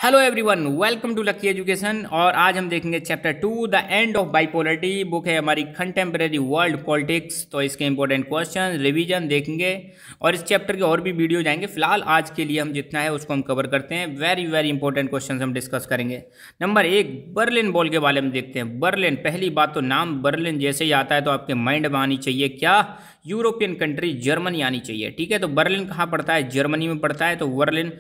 Hello everyone, welcome to Lucky Education. और आज हम देखेंगे chapter 2 the end of bipolarity. Book है हमारी कंटेम्प्रेरी वर्ल्ड पॉलिटिक्स। तो इसके इंपॉर्टेंट क्वेश्चन रिवीजन देखेंगे और इस चैप्टर के और भी वीडियो जाएंगे। फिलहाल आज के लिए हम जितना है उसको हम कवर करते हैं। वेरी वेरी इंपॉर्टेंट क्वेश्चन हम डिस्कस करेंगे। नंबर 1, बर्लिन वॉल के बारे में देखते हैं। बर्लिन, पहली बात तो नाम बर्लिन जैसे ही आता है तो आपके माइंड में आनी चाहिए क्या? यूरोपियन कंट्री जर्मनी आनी चाहिए। ठीक है, तो बर्लिन कहाँ पड़ता है? जर्मनी में पड़ता है। तो बर्लिन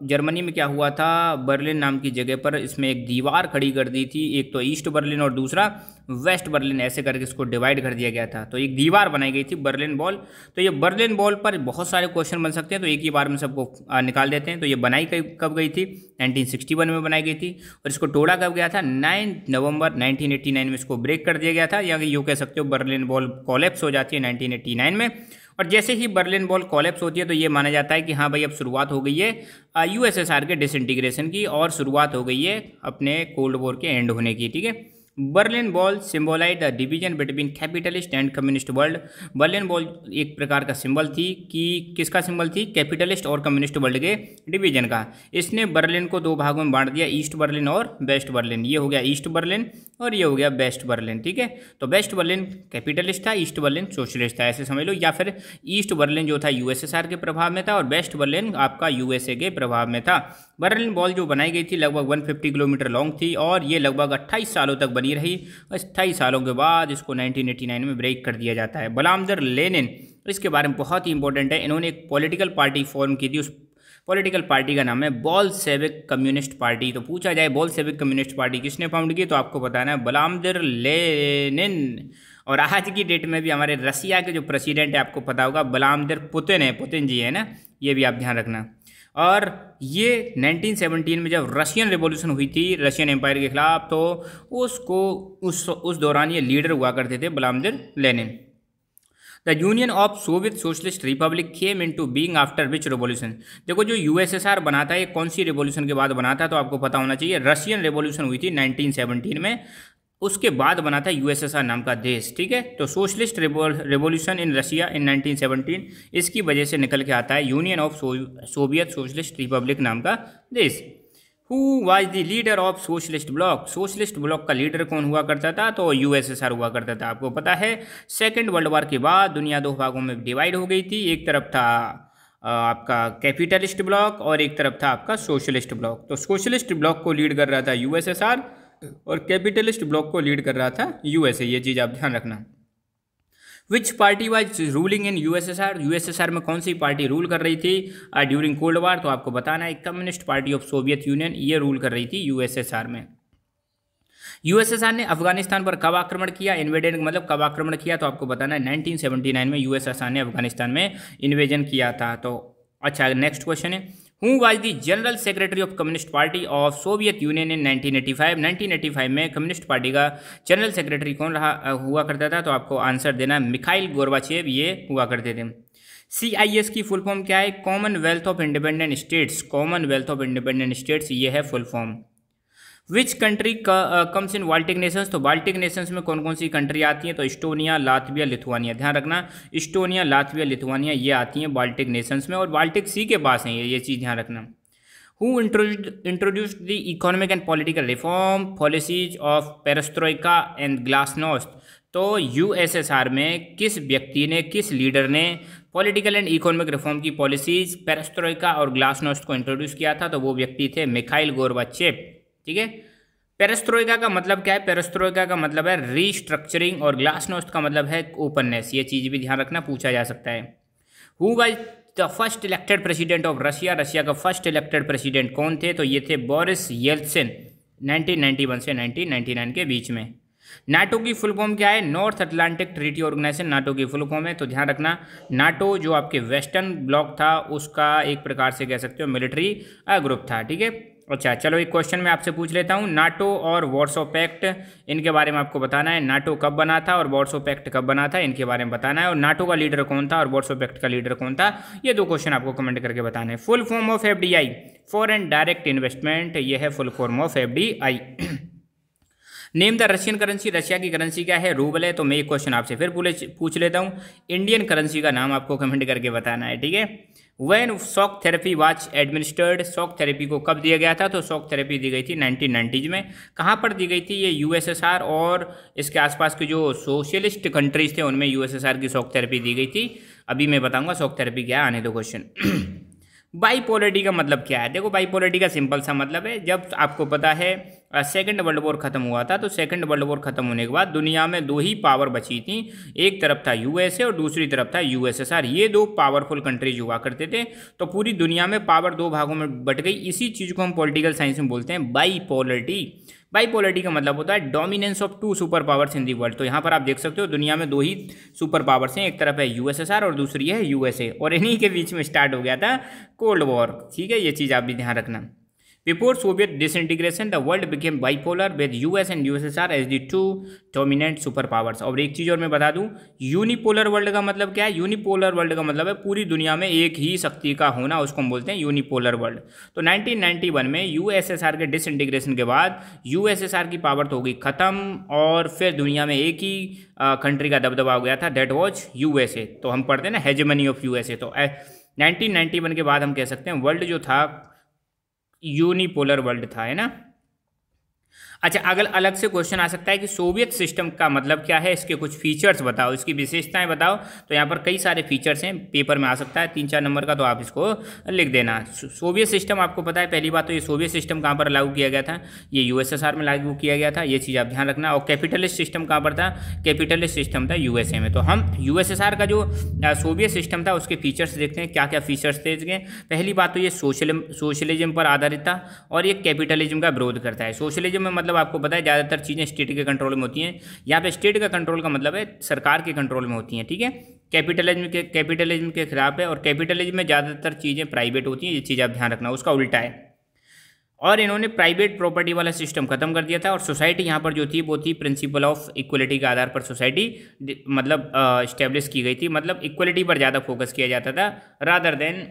जर्मनी में क्या हुआ था? बर्लिन नाम की जगह पर इसमें एक दीवार खड़ी कर दी थी। एक तो ईस्ट बर्लिन और दूसरा वेस्ट बर्लिन, ऐसे करके इसको डिवाइड कर दिया गया था। तो एक दीवार बनाई गई थी बर्लिन वॉल। तो ये बर्लिन वॉल पर बहुत सारे क्वेश्चन बन सकते हैं, तो एक ही बार में सबको निकाल देते हैं। तो ये बनाई कब गई थी? 1961 में बनाई गई थी। और इसको तोड़ा कब गया था? 9 नवंबर 1989 में इसको ब्रेक कर दिया गया था, या यूँ कह सकते हो बर्लिन वॉल कोलैप्स हो जाती है 1989 में। और जैसे ही बर्लिन वॉल कोलैप्स होती है तो ये माना जाता है कि हाँ भाई, अब शुरुआत हो गई है यूएसएसआर के डिसइंटीग्रेशन की, और शुरुआत हो गई है अपने कोल्ड वॉर के एंड होने की। ठीक है, Berlin wall symbolise the division between capitalist and communist world. Berlin wall एक प्रकार का सिंबल थी कि किसका सिंबल थी? कैपिटलिस्ट और कम्युनिस्ट वर्ल्ड के डिवीजन का। इसने बर्लिन को दो भागों में बांट दिया, ईस्ट बर्लिन और वेस्ट बर्लिन। ये हो गया ईस्ट बर्लिन और ये हो गया वेस्ट बर्लिन। ठीक है, तो वेस्ट बर्लिन कैपिटलिस्ट था, ईस्ट बर्लिन सोशलिस्ट था, ऐसे समझ लो। या फिर ईस्ट बर्लिन जो था यूएसएसआर के प्रभाव में था और वेस्ट बर्लिन आपका यूएसए के प्रभाव में था। बर्लिन वॉल जो बनाई गई थी लगभग 150 किलोमीटर लॉन्ग थी और ये लगभग 28 सालों तक बनी रही। 28 सालों के बाद इसको 1989 में ब्रेक कर दिया जाता है। व्लादिमीर लेनिन, इसके बारे में बहुत ही इंपॉर्टेंट है। इन्होंने एक पॉलिटिकल पार्टी फॉर्म की थी, उस पॉलिटिकल पार्टी का नाम है बोल्शेविक कम्युनिस्ट पार्टी। तो पूछा जाए बोल्शेविक कम्युनिस्ट पार्टी किसने फाउंड की, तो आपको बताना है व्लादिमीर लेनिन। और आज की डेट में भी हमारे रसिया के जो प्रेसिडेंट है आपको पता होगा व्लादिमीर पुतिन है, पुतिन जी है ना, ये भी आप ध्यान रखना। और ये 1917 में जब रशियन रिवॉल्यूशन हुई थी रशियन एम्पायर के खिलाफ, तो उसको उस दौरान ये लीडर हुआ करते थे Vladimir Lenin. The union of Soviet socialist Republic came into being after which revolution. देखो, जो यूएसएसआर बना था ये कौन सी रिवॉल्यूशन के बाद बना था, तो आपको पता होना चाहिए रशियन रिवॉल्यूशन हुई थी 1917 में, उसके बाद बना था यूएसएसआर नाम का देश। ठीक है, तो सोशलिस्ट रिवॉल्यूशन इन रशिया इन 1917, इसकी वजह से निकल के आता है union of Soviet socialist Republic नाम का देश। Who was the leader of socialist block? Socialist block का लीडर कौन हुआ करता था? तो यूएसएसआर हुआ करता था। आपको पता है सेकेंड वर्ल्ड वॉर के बाद दुनिया दो भागों में डिवाइड हो गई थी। एक तरफ था आपका कैपिटलिस्ट ब्लॉक और एक तरफ था आपका सोशलिस्ट ब्लॉक। तो सोशलिस्ट ब्लॉक को लीड कर रहा था यूएसएसआर और कैपिटलिस्ट ब्लॉक को लीड कर रहा था यूएसए। ये चीज़ आप ध्यान रखना। विच party was ruling in USSR? USSR में कौन सी पार्टी रूल कर रही थी ड्यूरिंग कोल्ड वार? तो आपको बताना है communist party of Soviet union, ये रूल कर रही थी यूएसएसआर में। यूएसएसआर ने अफगानिस्तान पर कब आक्रमण किया? इन्वेडेड मतलब कब आक्रमण किया? तो आपको बताना है 1979 में यूएसएसआर ने अफगानिस्तान में इन्वेजन किया था। तो अच्छा, नेक्स्ट क्वेश्चन है who was the general secretary of communist party of Soviet Union in 1985? 1985 में कम्युनिस्ट पार्टी का जनरल सेक्रेटरी कौन रहा हुआ करता था? तो आपको आंसर देना है मिखाइल गोर्बाचेव, ये हुआ करते थे। CIS की फुल फॉर्म क्या है? Commonwealth of independent states. Commonwealth of independent states, ये है full form. Which country comes in Baltic Nations? तो बाल्टिक नेशंस में कौन कौन सी कंट्री आती हैं? तो इस्टोनिया, लातविया, लिथुआनिया। ध्यान रखना, इस्टोनिया, लातविया, लिथुआनिया ये आती हैं बाल्टिक नेशंस में, और बाल्टिक सी के पास हैं ये चीज़ ध्यान रखना। Who introduced the economic and political reform policies of perestroika and glasnost? तो यूएसएसआर में किस व्यक्ति ने, किस लीडर ने पॉलिटिकल एंड इकोनॉमिक रिफॉर्म की पॉलिसीज पेरेस्ट्रोइका और ग्लासनोस्ट को इंट्रोड्यूस किया था? तो वो व्यक्ति थे मिखाइल गोर्बाचेव। ठीक है, पेरेस्ट्रोइका का मतलब क्या है? पेरेस्ट्रोइका का मतलब है रीस्ट्रक्चरिंग और ग्लासनोस्ट का मतलब है ओपननेस। ये चीज़ भी ध्यान रखना, पूछा जा सकता है। Who was the first elected president of Russia? Russia का फर्स्ट इलेक्टेड प्रेसिडेंट कौन थे? तो ये थे बोरिस येल्त्सिन, 1991 से 1999 के बीच में। नाटो की फुल फॉर्म क्या है? North Atlantic Treaty Organization NATO की फुल फॉर्म है। तो ध्यान रखना, नाटो जो आपके वेस्टर्न ब्लॉक था उसका एक प्रकार से कह सकते हो मिलिट्री ग्रुप था। ठीक है, अच्छा चलो एक क्वेश्चन मैं आपसे पूछ लेता हूँ। नाटो और वार्सो पैक्ट, इनके बारे में आपको बताना है। नाटो कब बना था और वार्सो पैक्ट कब बना था, इनके बारे में बताना है। और नाटो का लीडर कौन था और वार्सो पैक्ट का लीडर कौन था, ये दो क्वेश्चन आपको कमेंट करके बताना है। Full form of FDI, foreign direct investment, ये है full form of FDI। Name the Russian currency, Russia की करेंसी क्या है? रूबल है। तो मैं एक क्वेश्चन आपसे फिर पूछ लेता हूँ, इंडियन करेंसी का नाम आपको कमेंट करके बताना है, ठीक है। When shock therapy was administered, shock therapy को कब दिया गया था? तो शॉक थेरेपी दी गई थी 1990s में। कहाँ पर दी गई थी? ये यूएसएसआर और इसके आसपास के जो सोशलिस्ट कंट्रीज थे उनमें यूएसएसआर की शॉक थेरेपी दी गई थी। अभी मैं बताऊंगा शॉक थेरेपी क्या है, आने दो क्वेश्चन। बाइपोलरिटी का मतलब क्या है? देखो बाइपोलरिटी का सिंपल सा मतलब है, जब आपको पता है सेकंड वर्ल्ड वॉर खत्म हुआ था, तो सेकंड वर्ल्ड वॉर खत्म होने के बाद दुनिया में दो ही पावर बची थी, एक तरफ था यूएसए और दूसरी तरफ था यूएसएसआर। ये दो पावरफुल कंट्रीज हुआ करते थे, तो पूरी दुनिया में पावर दो भागों में बट गई। इसी चीज़ को हम पॉलिटिकल साइंस में बोलते हैं बाइपोलरिटी। बाइपोलरिटी का मतलब होता है dominance of two super powers in the world. तो यहाँ पर आप देख सकते हो दुनिया में दो ही सुपर पावर्स हैं, एक तरफ है यूएसएसआर और दूसरी है यूएसए, और इन्हीं के बीच में स्टार्ट हो गया था कोल्ड वॉर, ठीक है। ये चीज़ आप भी ध्यान रखना। Before Soviet disintegration, the world became bipolar with US and USSR as the two dominant superpowers। और एक चीज़ और मैं बता दूं, यूनिपोलर वर्ल्ड का मतलब क्या है? यूनिपोलर वर्ल्ड का मतलब है पूरी दुनिया में एक ही शक्ति का होना, उसको हम बोलते हैं यूनिपोलर वर्ल्ड। तो 1991 में यूएसएसआर के डिसइंटीग्रेशन के बाद यूएसएसआर की पावर तो हो गई खत्म, और फिर दुनिया में एक ही कंट्री का दबदबा हो गया था, दैट वॉज यूएसए। तो हम पढ़ते हैं ना हेजेमनी ऑफ यूएसए। तो 1991 के बाद हम कह सकते हैं वर्ल्ड जो था यूनिपोलर वर्ल्ड था, है ना। अच्छा, अगर अलग से क्वेश्चन आ सकता है कि सोवियत सिस्टम का मतलब क्या है, इसके कुछ फीचर्स बताओ, इसकी विशेषताएं बताओ। तो यहाँ पर कई सारे फीचर्स हैं, पेपर में आ सकता है 3-4 नंबर का, तो आप इसको लिख देना। सोवियत सिस्टम आपको पता है, पहली बात तो ये सोवियत सिस्टम कहाँ पर लागू किया गया था? ये यूएसएसआर में लागू किया गया था, ये चीज़ आप ध्यान रखना। और कैपिटलिस्ट सिस्टम कहाँ पर था? कैपिटलिस्ट सिस्टम था यूएसए में। तो हम यूएसएसआर का जो सोवियत सिस्टम था उसके फीचर्स देखते हैं, क्या क्या फीचर्स थे इसके। पहली बात तो ये सोशलिज्म पर आधारित था और ये कैपिटलिज्म का विरोध करता है। सोशलिज्म में मतलब आपको पता है ज़्यादातर चीज़ें स्टेट के कंट्रोल में होती हैं, यहाँ पे स्टेट का कंट्रोल का मतलब है सरकार के कंट्रोल में होती हैं, ठीक है। कैपिटलिज्म के खिलाफ है, और कैपिटलिज्म में ज़्यादातर चीज़ें प्राइवेट होती हैं, ये चीज़ आप ध्यान रखना, उसका उल्टा है। और इन्होंने प्राइवेट प्रॉपर्टी वाला सिस्टम खत्म कर दिया था, और सोसाइटी यहाँ पर जो थी वो थी प्रिंसिपल ऑफ इक्वलिटी के आधार पर सोसाइटी मतलब इस्टेब्लिश की गई थी, मतलब इक्वलिटी पर ज़्यादा फोकस किया जाता था rather than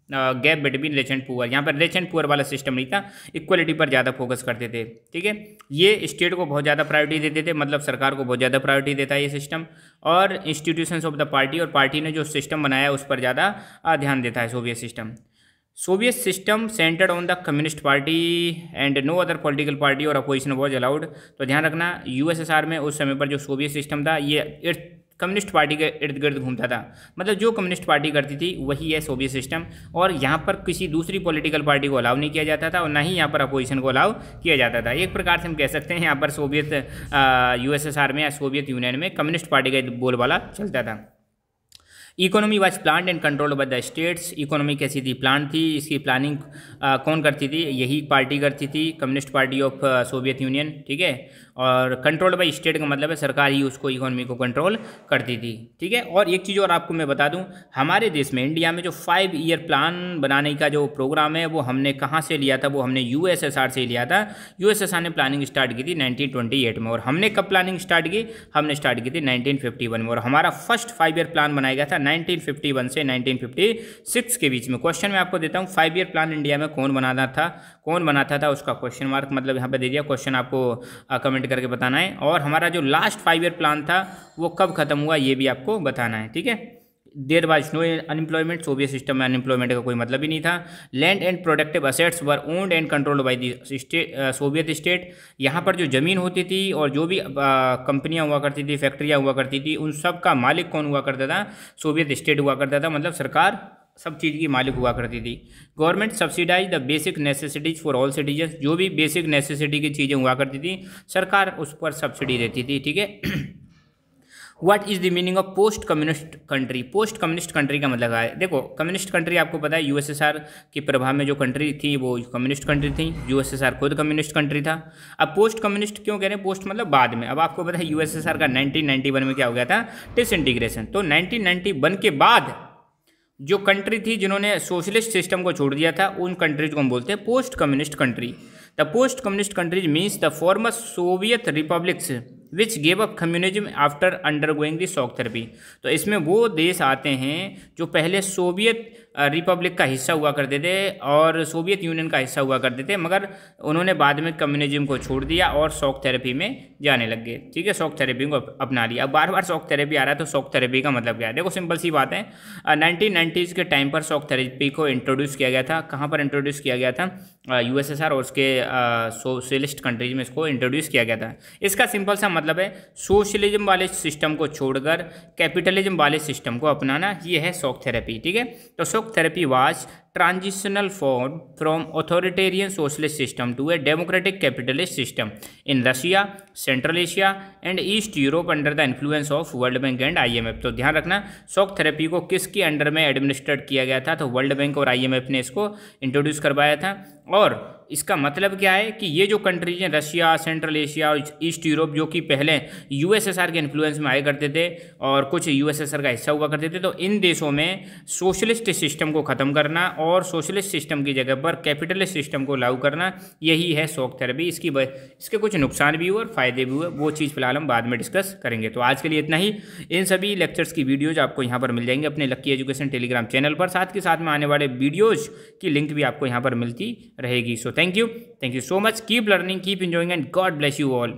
gap between rich and poor. यहाँ पर रिच एंड पुअर वाला सिस्टम नहीं था, इक्वलिटी पर ज़्यादा फोकस करते थे, ठीक है। ये स्टेट को बहुत ज़्यादा प्रायोरिटी देते थे, मतलब सरकार को बहुत ज़्यादा प्रायोरिटी देता है ये सिस्टम। और इंस्टीट्यूशंस ऑफ द पार्टी, और पार्टी ने जो सिस्टम बनाया उस पर ज़्यादा ध्यान देता है Soviet system. Soviet system centred on the communist party and no other political party और अपोजिशन वॉज अलाउड। तो ध्यान रखना, यूएसएसआर में उस समय पर जो सोवियत सिस्टम था ये कम्युनिस्ट पार्टी के इर्द गिर्द घूमता था, मतलब जो कम्युनिस्ट पार्टी करती थी वही है सोवियत सिस्टम। और यहाँ पर किसी दूसरी पॉलिटिकल पार्टी को अलाउ नहीं किया जाता था, और ना ही यहाँ पर अपोजिशन को अलाउ किया जाता था। एक प्रकार से हम कह सकते हैं यहाँ पर सोवियत यूएसएसआर में या सोवियत यूनियन में कम्युनिस्ट पार्टी का बोलबाला चलता था। Economy was planned and controlled by the states. Economy कैसी थी? प्लान थी। इसकी प्लानिंग कौन करती थी? यही पार्टी करती थी, communist party of Soviet union, ठीक है। और कंट्रोल्ड बाय स्टेट का मतलब है सरकार ही उसको इकोनॉमी को कंट्रोल करती थी, ठीक है। और एक चीज़ और आपको मैं बता दूं, हमारे देश में इंडिया में जो 5 ईयर प्लान बनाने का जो प्रोग्राम है वो हमने कहाँ से लिया था? वो हमने यूएसएसआर से लिया था। यूएसएसआर ने प्लानिंग स्टार्ट की थी 1928 में, और हमने कब प्लानिंग स्टार्ट की? हमने स्टार्ट की थी 1951 में, और हमारा फर्स्ट 5 ईयर प्लान बनाया गया था 1951 से 1956 के बीच में। क्वेश्चन मैं आपको देता हूँ, 5 ईयर प्लान इंडिया में कौन बनाता था उसका क्वेश्चन मार्क मतलब यहाँ पे दे दिया। क्वेश्चन आपको कमेंट करके बताना है। और हमारा जो लास्ट 5 ईयर प्लान था वो कब खत्म हुआ ये भी आपको बताना है, ठीक है। There was no unemployment. Soviet system में अनएम्प्लॉयमेंट का कोई मतलब ही नहीं था। Land and productive assets were owned and controlled by the Soviet state. यहाँ पर जो ज़मीन होती थी और जो भी कंपनियाँ हुआ करती थी, फैक्ट्रियाँ हुआ करती थी, उन सब का मालिक कौन हुआ करता था? सोवियत स्टेट हुआ करता था, मतलब सरकार सब चीज़ की मालिक हुआ करती थी। Government subsidise the basic necessities for all citizens. जो भी बेसिक नेसेसिटी की चीज़ें हुआ करती थी सरकार उस पर सब्सिडी देती थी, ठीक है। What is the meaning of post communist country? Post communist country का मतलब है, देखो कम्युनिस्ट कंट्री आपको पता है यूएसएसआर के प्रभाव में जो कंट्री थी वो कम्युनिस्ट कंट्री थी, यूएसएसआर खुद कम्युनिस्ट कंट्री था। अब पोस्ट कम्युनिस्ट क्यों कह रहे हैं? पोस्ट मतलब बाद में। अब आपको पता है यूएसएसआर का 1991 में क्या हो गया था? डिसइंटीग्रेशन। तो 1991 के बाद जो कंट्री थी जिन्होंने सोशलिस्ट सिस्टम को छोड़ दिया था उन कंट्रीज को हम बोलते हैं post communist country. The post communist countries means the former Soviet republics which gave up communism after undergoing the shock therapy. तो इसमें वो देश आते हैं जो पहले सोवियत रिपब्लिक का हिस्सा हुआ करते थे और सोवियत यूनियन का हिस्सा हुआ करते थे, मगर उन्होंने बाद में कम्युनिज्म को छोड़ दिया और शॉक थेरेपी में जाने लग गए। ठीक है, शॉक थेरेपी को अपना लिया। अब बार बार शॉक थेरेपी आ रहा है, तो शॉक थेरेपी का मतलब क्या है? देखो सिंपल सी बात है, 1990s के टाइम पर शॉक थेरेपी को इंट्रोड्यूस किया गया था। कहाँ पर इंट्रोड्यूस किया गया था? यूएसएसआर और उसके सोशलिस्ट कंट्रीज में इसको इंट्रोड्यूस किया गया था। इसका सिंपल सा मतलब है सोशलिज्म वाले सिस्टम को छोड़कर कैपिटलिज्म वाले सिस्टम को अपनाना, ये है शॉक थेरेपी। ठीक है, तो shock therapy was transitional form from authoritarian socialist system to a democratic capitalist system in Russia, Central Asia and East Europe under the influence of World Bank and IMF। तो ध्यान रखना, shock therapy को किसके under में administrate किया गया था? तो वर्ल्ड बैंक और IMF ने इसको इंट्रोड्यूस करवाया था। और इसका मतलब क्या है कि ये जो कंट्रीज हैं, रशिया, सेंट्रल एशिया और ईस्ट यूरोप, जो कि पहले यूएसएसआर के इन्फ्लुएंस में आया करते थे और कुछ यूएसएसआर का हिस्सा हुआ करते थे, तो इन देशों में सोशलिस्ट सिस्टम को ख़त्म करना और सोशलिस्ट सिस्टम की जगह पर कैपिटलिस्ट सिस्टम को लागू करना, यही है शॉक थेरेपी। इसके कुछ नुकसान भी हुए और फ़ायदे भी हुए, वो चीज़ फिलहाल हम बाद में डिस्कस करेंगे। तो आज के लिए इतना ही। इन सभी लेक्चर्स की वीडियोज़ आपको यहाँ पर मिल जाएंगे अपने लकी एजुकेशन टेलीग्राम चैनल पर, साथ के साथ में आने वाले वीडियोज़ की लिंक भी आपको यहाँ पर मिलती रहेगी। सो thank you so much, keep learning, keep enjoying and God bless you all।